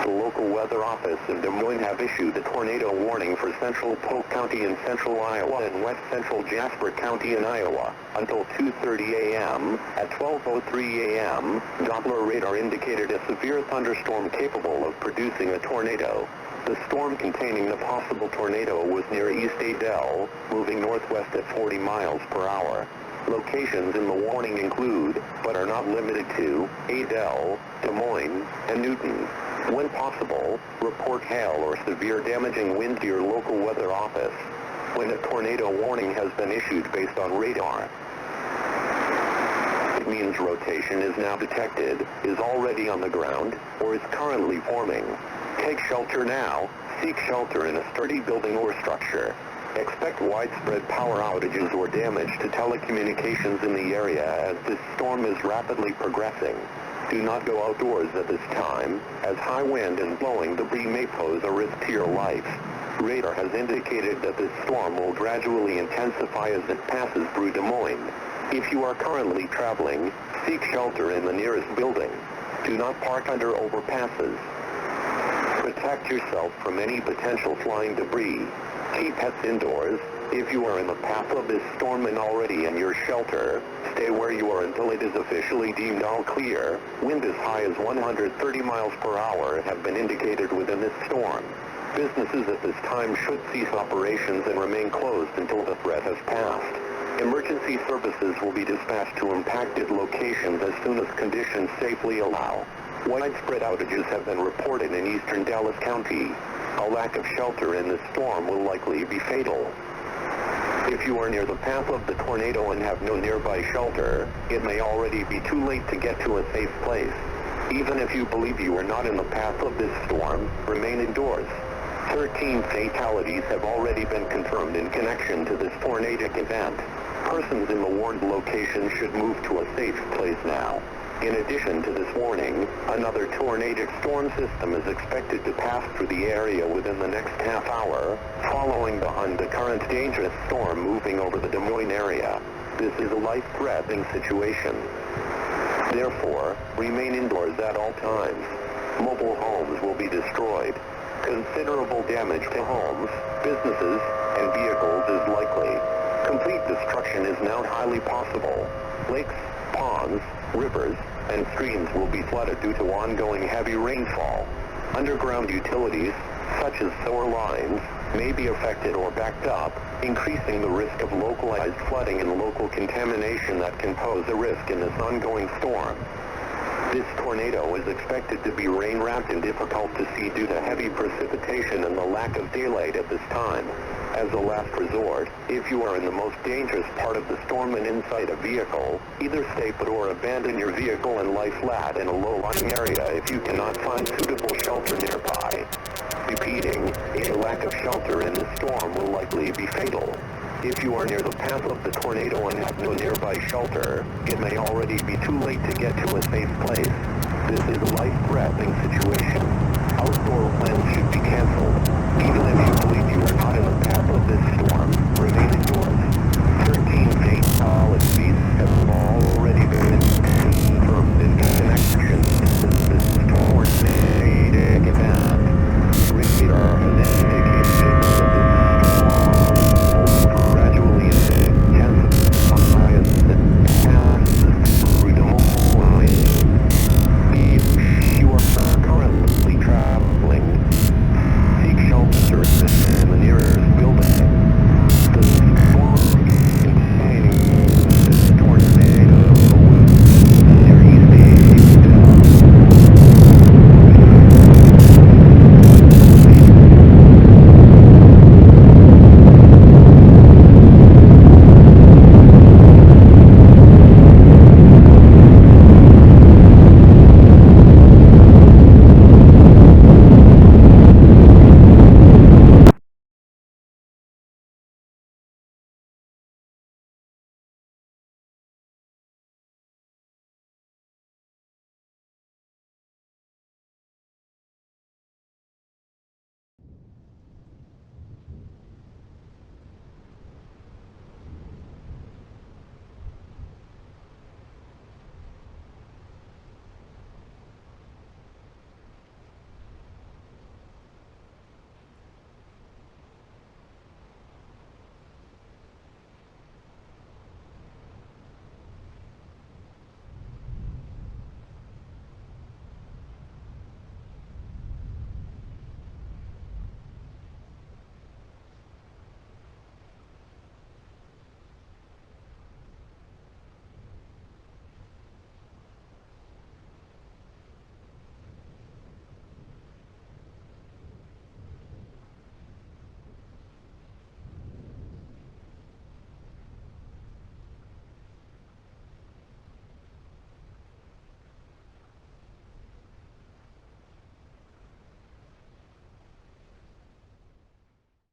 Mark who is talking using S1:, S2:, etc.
S1: The local weather office in Des Moines have issued a tornado warning for central Polk County in central Iowa and west central Jasper County in Iowa until 2:30 a.m. At 12:03 a.m., Doppler radar indicated a severe thunderstorm capable of producing a tornado. The storm containing the possible tornado was near East Adel, moving northwest at 40 miles per hour. Locations in the warning include, but are not limited to, Adel, Des Moines, and Newton. When possible, report hail or severe damaging wind to your local weather office. When a tornado warning has been issued based on radar, it means rotation is now detected, is already on the ground, or is currently forming. Take shelter now. Seek shelter in a sturdy building or structure. Expect widespread power outages or damage to telecommunications in the area as this storm is rapidly progressing. Do not go outdoors at this time, as high wind and blowing debris may pose a risk to your life. Radar has indicated that this storm will gradually intensify as it passes through Des Moines. If you are currently traveling, seek shelter in the nearest building. Do not park under overpasses. Protect yourself from any potential flying debris. Keep pets indoors. If you are in the path of this storm and already in your shelter, stay where you are until it is officially deemed all clear. Wind as high as 130 miles per hour have been indicated within this storm. Businesses at this time should cease operations and remain closed until the threat has passed. Emergency services will be dispatched to impacted locations as soon as conditions safely allow. Widespread outages have been reported in eastern Dallas County. A lack of shelter in this storm will likely be fatal. If you are near the path of the tornado and have no nearby shelter, it may already be too late to get to a safe place. Even if you believe you are not in the path of this storm, remain indoors. 13 fatalities have already been confirmed in connection to this tornadic event. Persons in the warned location should move to a safe place now. In addition to this warning, another tornadic storm system is expected to pass through the area within the next half hour, following behind the current dangerous storm moving over the Des Moines area. This is a life-threatening situation. Therefore, remain indoors at all times. Mobile homes will be destroyed. Considerable damage to homes, businesses, and vehicles is likely. Complete destruction is now highly possible. Lakes, ponds, rivers, and streams will be flooded due to ongoing heavy rainfall. Underground utilities, such as sewer lines, may be affected or backed up, increasing the risk of localized flooding and local contamination that can pose a risk in this ongoing storm. This tornado is expected to be rain-wrapped and difficult to see due to heavy precipitation and the lack of daylight at this time. As a last resort, if you are in the most dangerous part of the storm and inside a vehicle, either stay put or abandon your vehicle and lie flat in a low-lying area if you cannot find suitable shelter nearby. Repeating, a lack of shelter in this storm will likely be fatal. If you are near the path of the tornado and have no nearby shelter, it may already be too late to get to a safe place. This is a life-threatening situation. Outdoor plans should be canceled. Even if you believe you are not in the path of this